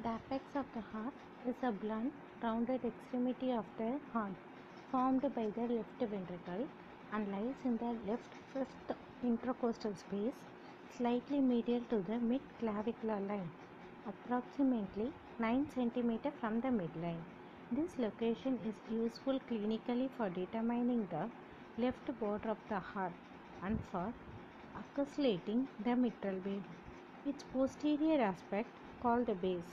The apex of the heart is a blunt, rounded extremity of the heart formed by the left ventricle and lies in the left fifth intercostal space, slightly medial to the mid-clavicular line, approximately 9 cm from the midline. This location is useful clinically for determining the left border of the heart and for oscillating the mitral valve. Its posterior aspect, called the base,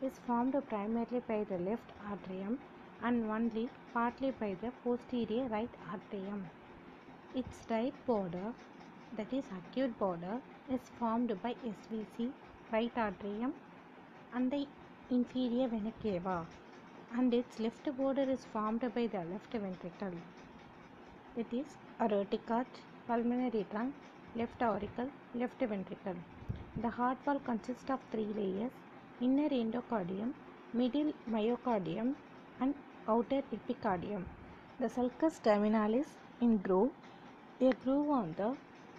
is formed primarily by the left atrium and only partly by the posterior right atrium. Its right border, that is acute border, is formed by SVC, right atrium, and the inferior vena cava, and its left border is formed by the left ventricle, that is aortic arch, pulmonary trunk, left auricle, left ventricle. The heart wall consists of three layers: inner endocardium, middle myocardium, and outer epicardium. The sulcus terminalis in groove. A groove on the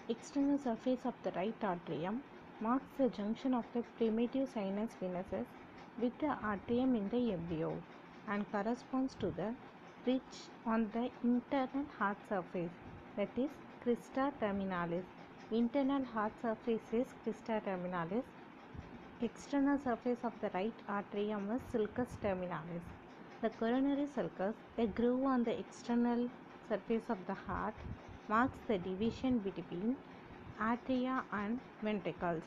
external surface of the right atrium marks the junction of the primitive sinus venosus with the atrium in the embryo and corresponds to the ridge on the internal heart surface, that is crista terminalis. Internal heart surface is crista terminalis. External surface of the right atrium is sulcus terminalis. The coronary sulcus, a groove on the external surface of the heart, marks the division between atria and ventricles.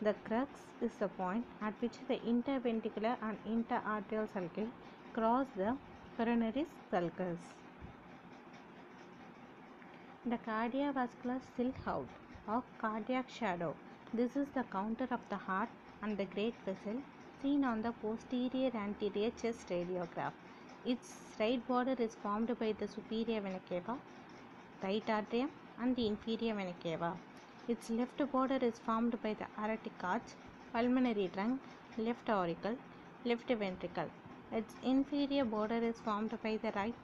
The crux is the point at which the interventricular and interarterial sulci cross the coronary sulcus. The cardiovascular silhouette or cardiac shadow. This is the counter of the heart and the great vessel seen on the posterior anterior chest radiograph. Its right border is formed by the superior vena cava, right atrium, and the inferior vena cava. Its left border is formed by the aortic arch, pulmonary trunk, left auricle, left ventricle. Its inferior border is formed by the right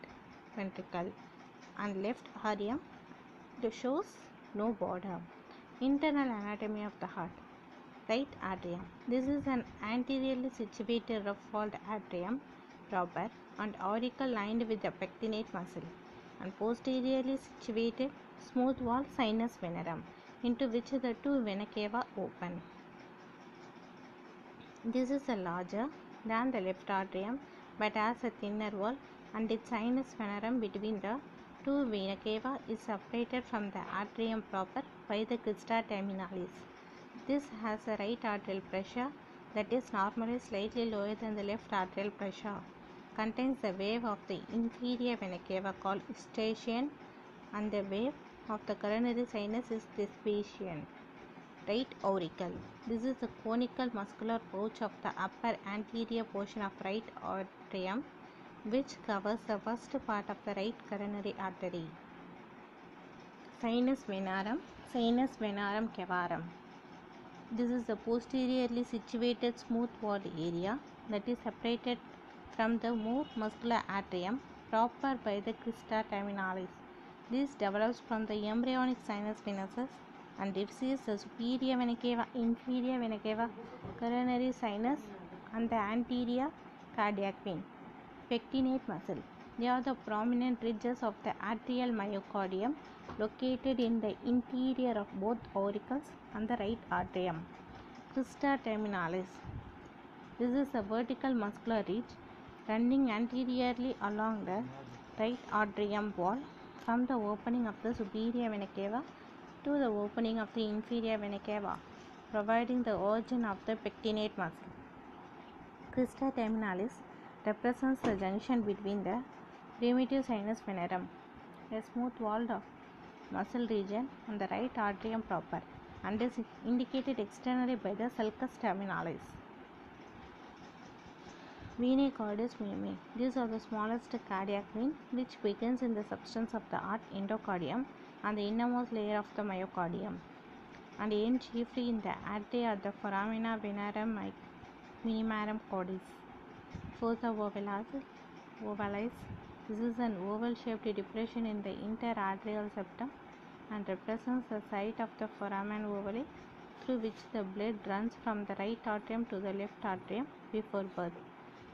ventricle and left atrium. It shows no border. Internal anatomy of the heart. Right atrium. This is an anteriorly situated rough-walled atrium proper and auricle lined with the pectinate muscle, and posteriorly situated smooth-walled sinus venerum into which the two vena cava open. This is larger than the left atrium but has a thinner wall, and its sinus venerum between the two vena cava is separated from the atrium proper by the crista terminalis. This has a right atrial pressure that is normally slightly lower than the left atrial pressure. Contains the wave of the inferior vena cava called eustachian, and the wave of the coronary sinus is Thespesian. Right auricle. This is the conical muscular pouch of the upper anterior portion of right atrium, which covers the first part of the right coronary artery. Sinus venarum cavarum. This is the posteriorly situated smooth-walled area that is separated from the more muscular atrium proper by the crista terminalis. This develops from the embryonic sinus venosus and receives the superior vena cava, inferior vena cava, coronary sinus, and the anterior cardiac vein. Pectinate muscle. They are the prominent ridges of the atrial myocardium located in the interior of both auricles and the right atrium. Crista terminalis. This is a vertical muscular ridge running anteriorly along the right atrium wall from the opening of the superior vena cava to the opening of the inferior vena cava, providing the origin of the pectinate muscle. Crista terminalis represents the junction between the primitive sinus venerum, a smooth-walled muscle region, and the right atrium proper, and is indicated externally by the sulcus terminalis. Venae caudis minimi. These are the smallest cardiac vein, which begins in the substance of the heart endocardium and the innermost layer of the myocardium, and end chiefly in the atria of the foramina venarum minimarum caudis. Fossa ovalis. This is an oval-shaped depression in the interarterial septum and represents the site of the foramen ovale through which the blood runs from the right atrium to the left atrium before birth.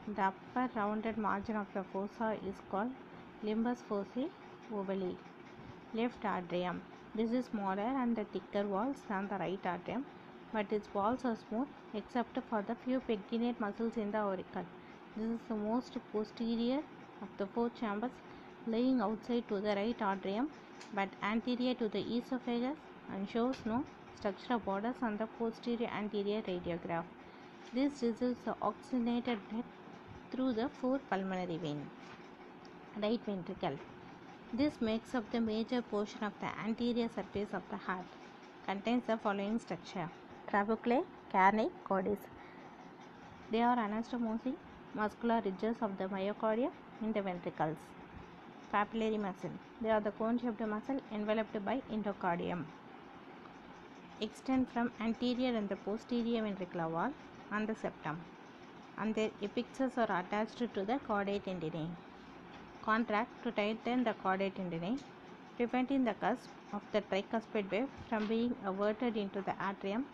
The upper rounded margin of the fossa is called limbus fossae ovale. Left atrium. This is smaller and the thicker walls than the right atrium, but its walls are smooth except for the few pectinate muscles in the auricle. This is the most posterior of the four chambers, lying outside to the right atrium but anterior to the esophagus and shows no structural borders on the posterior anterior radiograph. This receives the oxygenated blood through the four pulmonary veins. Right ventricle. This makes up the major portion of the anterior surface of the heart. Contains the following structure: trabeculae, carneae, cordis. They are anastomosing muscular ridges of the myocardium in the ventricles. Papillary muscle. They are the cone-shaped muscle enveloped by endocardium. Extend from anterior and the posterior ventricular wall and the septum, and their epixes are attached to the chordae tendineae. Contract to tighten the chordae tendineae, preventing the cusp of the tricuspid wave from being averted into the atrium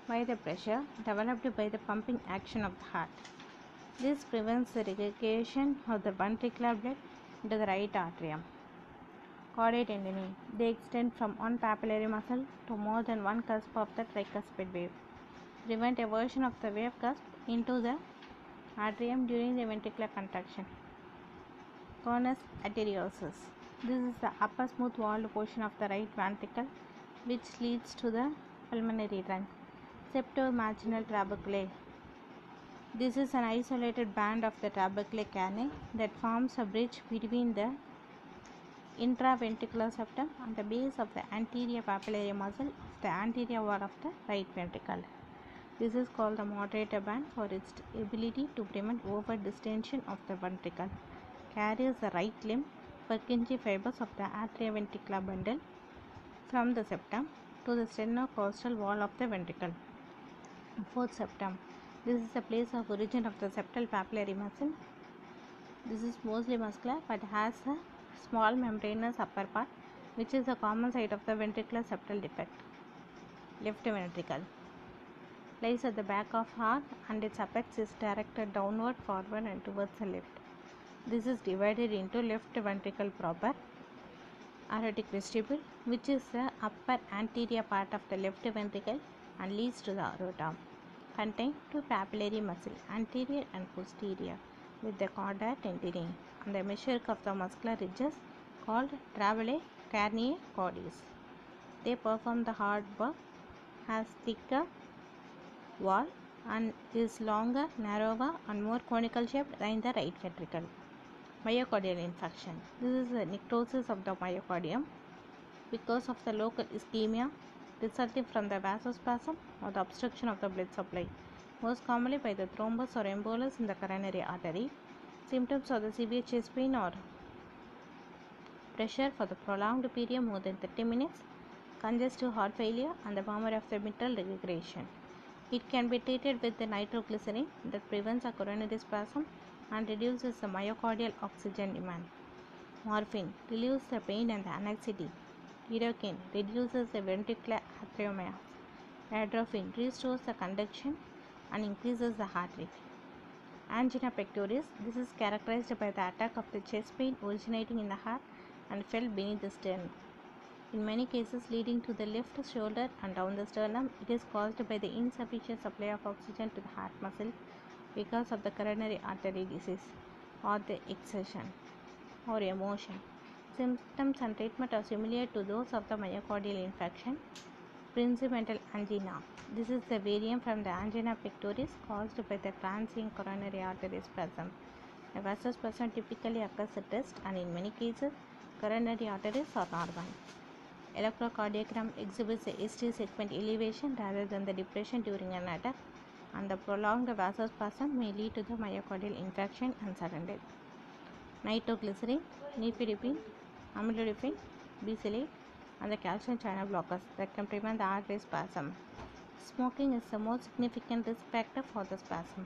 by the pressure developed by the pumping action of the heart. This prevents the regurgitation of the ventricular blood into the right atrium. Chordae tendineae. They extend from one papillary muscle to more than one cusp of the tricuspid wave. Prevent aversion of the wave cusp into the atrium during the ventricular contraction. Conus arteriosus. This is the upper smooth walled portion of the right ventricle which leads to the pulmonary trunk. Septomarginal trabeculae. This is an isolated band of the trabeculae carneae that forms a bridge between the intraventricular septum and the base of the anterior papillary muscle of the anterior wall of the right ventricle. This is called the moderator band for its ability to prevent over distension of the ventricle. Carries the right limb Purkinje fibers of the atrioventricular bundle from the septum to the sternocostal wall of the ventricle. Fourth septum. This is the place of origin of the septal papillary muscle. This is mostly muscular but has a small membranous upper part which is the common site of the ventricular septal defect. Left ventricle. Lies at the back of heart and its apex is directed downward, forward and towards the left. This is divided into left ventricle proper, aortic vestibule, which is the upper anterior part of the left ventricle and leads to the aorta. Contain two papillary muscles, anterior and posterior, with the chordae tendineae and the meshwork of the muscular ridges called trabeculae, carneae, cordis. They perform the hard work, has thicker wall and is longer, narrower and more conical shaped than the right ventricle. Myocardial infarction. This is the necrosis of the myocardium because of the local ischemia resulting from the vasospasm or the obstruction of the blood supply, most commonly by the thrombus or embolus in the coronary artery. Symptoms of the severe chest pain or pressure for the prolonged period more than 30 minutes, congestive heart failure and the murmur of the mitral regurgitation. It can be treated with the nitroglycerin that prevents a coronary spasm and reduces the myocardial oxygen demand. Morphine relieves the pain and the anxiety. Lidocaine reduces the ventricular atremia. Atropine restores the conduction and increases the heart rate. Angina pectoris. This is characterized by the attack of the chest pain originating in the heart and felt beneath the sternum. In many cases leading to the left shoulder and down the sternum, it is caused by the insufficient supply of oxygen to the heart muscle because of the coronary artery disease or the exertion or emotion. Symptoms and treatment are similar to those of the myocardial infarction. Prinzimental angina. This is the variant from the angina pectoris caused by the transient coronary artery spasm. The vasospasm typically occurs at rest and in many cases coronary arteries are normal. Electrocardiogram exhibits the ST segment elevation rather than the depression during an attack, and the prolonged vasospasm may lead to the myocardial infarction and sudden death. Nitroglycerin, nifedipine, amlodipine, bisalate, and the calcium channel blockers that can prevent the artery spasm. Smoking is the most significant risk factor for the spasm.